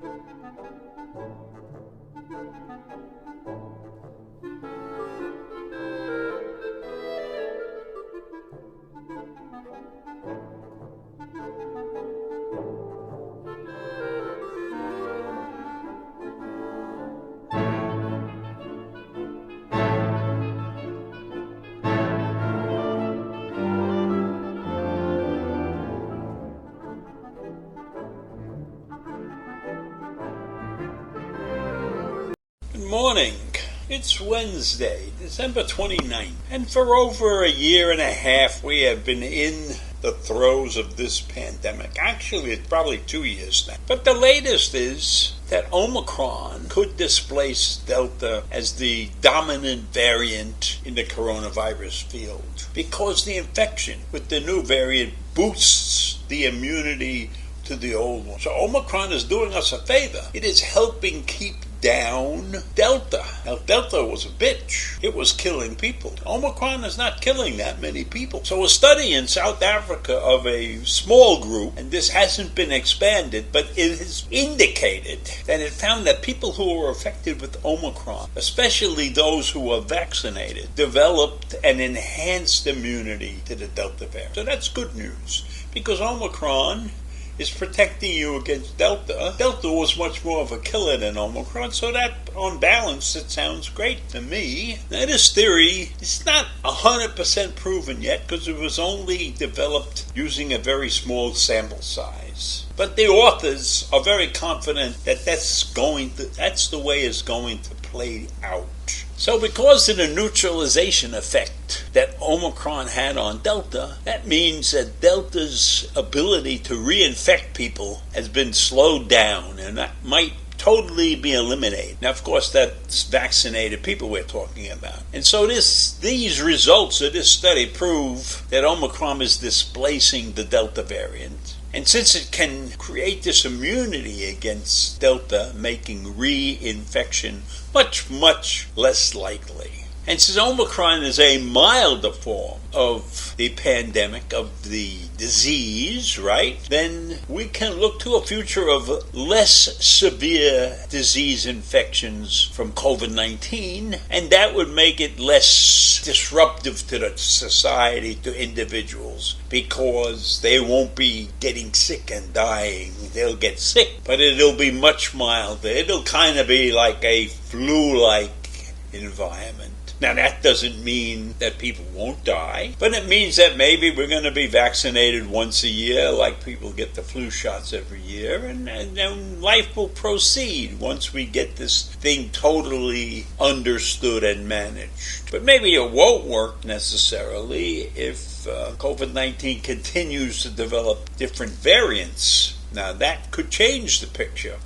Good morning. It's Wednesday, December 29th, and for over a year and a half we have been in the throes of this pandemic. Actually, it's probably 2 years now. But the latest is that Omicron could displace Delta as the dominant variant in the coronavirus field because the infection with the new variant boosts the immunity to the old one. So Omicron is doing us a favor. It is helping keep down Delta. Now, Delta was a bitch. It was killing people. Omicron is not killing that many people. So a study in South Africa of a small group, and this hasn't been expanded, but it has indicated that it found that people who were affected with Omicron, especially those who were vaccinated, developed an enhanced immunity to the Delta variant. So that's good news, because Omicron is protecting you against Delta. Delta was much more of a killer than Omicron, so that, on balance, it sounds great to me. Now, this theory is not 100% proven yet, because it was only developed using a very small sample size. But the authors are very confident that that's the way it's going to play out. So because of the neutralization effect that Omicron had on Delta, that means that Delta's ability to reinfect people has been slowed down, and that might totally be eliminated. Now, of course, that's vaccinated people we're talking about. And so these results of this study prove that Omicron is displacing the Delta variant. And since it can create this immunity against Delta, making reinfection much, much less likely. And since Omicron is a milder form of the pandemic, of the disease, right, then we can look to a future of less severe disease infections from COVID-19, and that would make it less disruptive to the society, to individuals, because they won't be getting sick and dying. They'll get sick, but it'll be much milder. It'll kind of be like a flu-like environment. Now, that doesn't mean that people won't die, but it means that maybe we're going to be vaccinated once a year, like people get the flu shots every year, and then life will proceed once we get this thing totally understood and managed. But maybe it won't work necessarily if COVID-19 continues to develop different variants. Now, that could change the picture.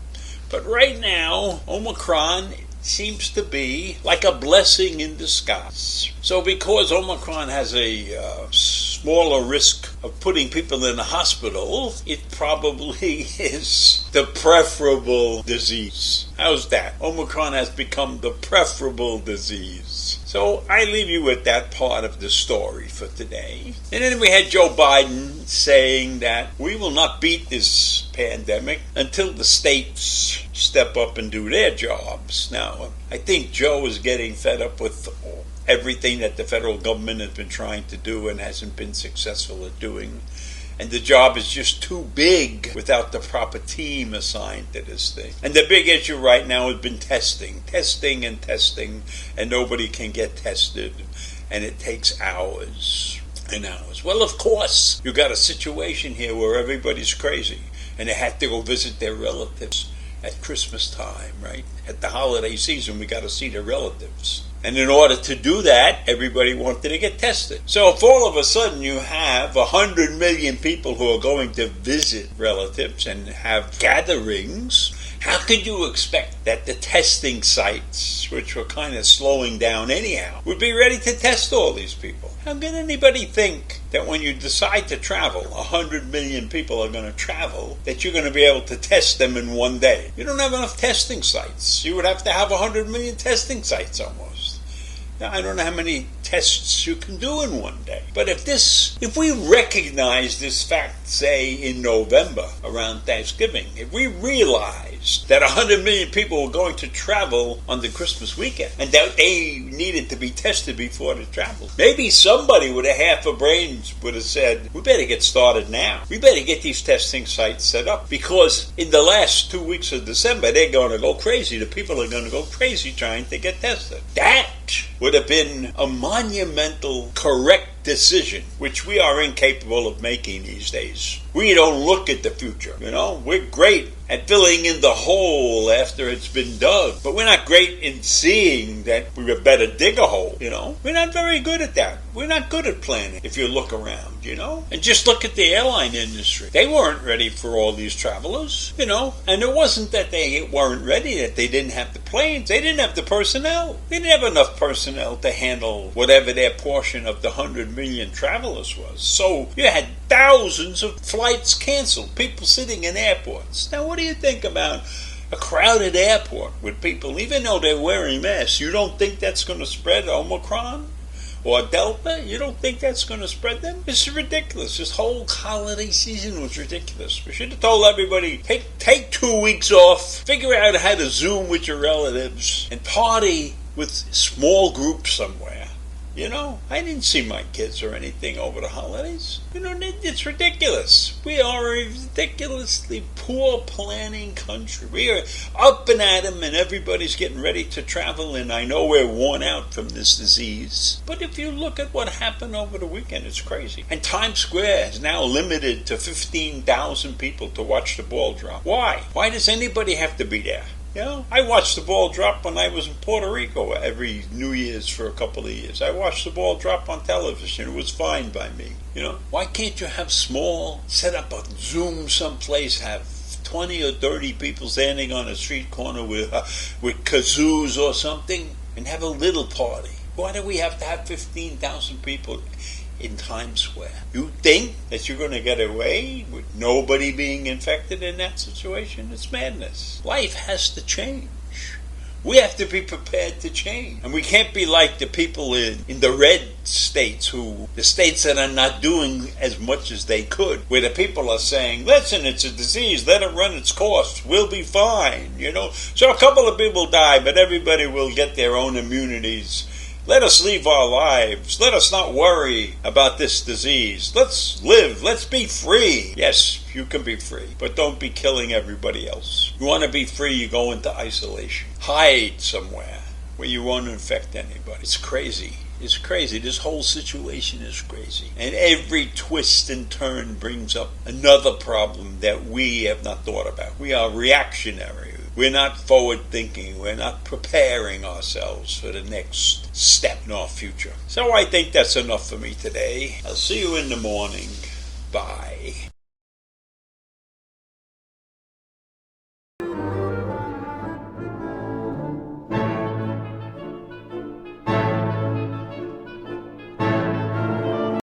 But right now, Omicron seems to be like a blessing in disguise. So because Omicron has a smaller risk of putting people in the hospital, it probably is the preferable disease. How's that? Omicron has become the preferable disease. So I leave you with that part of the story for today. And then we had Joe Biden saying that we will not beat this pandemic until the states step up and do their jobs. Now, I think Joe is getting fed up with everything that the federal government has been trying to do and hasn't been successful at doing. And the job is just too big without the proper team assigned to this thing. And the big issue right now has been testing, and nobody can get tested, and it takes hours and hours. Well, of course, you got a situation here where everybody's crazy, and they have to go visit their relatives at Christmas time, right? At the holiday season, we got to see their relatives. And in order to do that, everybody wanted to get tested. So if all of a sudden you have 100 million people who are going to visit relatives and have gatherings, how could you expect that the testing sites, which were kind of slowing down anyhow, would be ready to test all these people? How can anybody think that when you decide to travel, 100 million people are going to travel, that you're going to be able to test them in one day? You don't have enough testing sites. You would have to have 100 million testing sites almost. Now, I don't know how many tests you can do in one day. But if we recognize this fact, say in November around Thanksgiving, if we realize that 100 million people were going to travel on the Christmas weekend and that they needed to be tested before they traveled, maybe somebody with a half a brain would have said, we better get started now. We better get these testing sites set up, because in the last 2 weeks of December, they're going to go crazy. The people are going to go crazy trying to get tested. That would have been a monumental, correct decision, which we are incapable of making these days. We don't look at the future, We're great at filling in the hole after it's been dug, but we're not great in seeing that we would better dig a hole, We're not very good at that. We're not good at planning, if you look around, And just look at the airline industry. They weren't ready for all these travelers, And it wasn't that they weren't ready, that they didn't have the planes. They didn't have the personnel. They didn't have enough personnel to handle whatever their portion of the 100 million travelers was. So you had thousands of flights canceled, people sitting in airports. Now, what do you think about a crowded airport with people, even though they're wearing masks? You don't think that's going to spread Omicron or Delta? You don't think that's going to spread them? This is ridiculous. This whole holiday season was ridiculous. We should have told everybody, take 2 weeks off, figure out how to Zoom with your relatives, and party with small groups somewhere. I didn't see my kids or anything over the holidays. It's ridiculous. We are a ridiculously poor planning country. We are up and at 'em, and everybody's getting ready to travel, and I know we're worn out from this disease. But if you look at what happened over the weekend, it's crazy. And Times Square is now limited to 15,000 people to watch the ball drop. Why? Why does anybody have to be there? I watched the ball drop when I was in Puerto Rico every New Year's for a couple of years. I watched the ball drop on television. It was fine by me. Why can't you have set up a Zoom someplace, have 20 or 30 people standing on a street corner with kazoos or something, and have a little party? Why do we have to have 15,000 people in Times Square? You think that you're going to get away with nobody being infected in that situation? It's madness. Life has to change. We have to be prepared to change. And we can't be like the people in the red states, the states that are not doing as much as they could, where the people are saying, listen, it's a disease, let it run its course, we'll be fine, So a couple of people die, but everybody will get their own immunities. Let us live our lives. Let us not worry about this disease. Let's live. Let's be free. Yes, you can be free, but don't be killing everybody else. You want to be free, you go into isolation. Hide somewhere where you won't infect anybody. It's crazy. It's crazy. This whole situation is crazy. And every twist and turn brings up another problem that we have not thought about. We are reactionary. We're not forward-thinking. We're not preparing ourselves for the next step in our future. So I think that's enough for me today. I'll see you in the morning. Bye.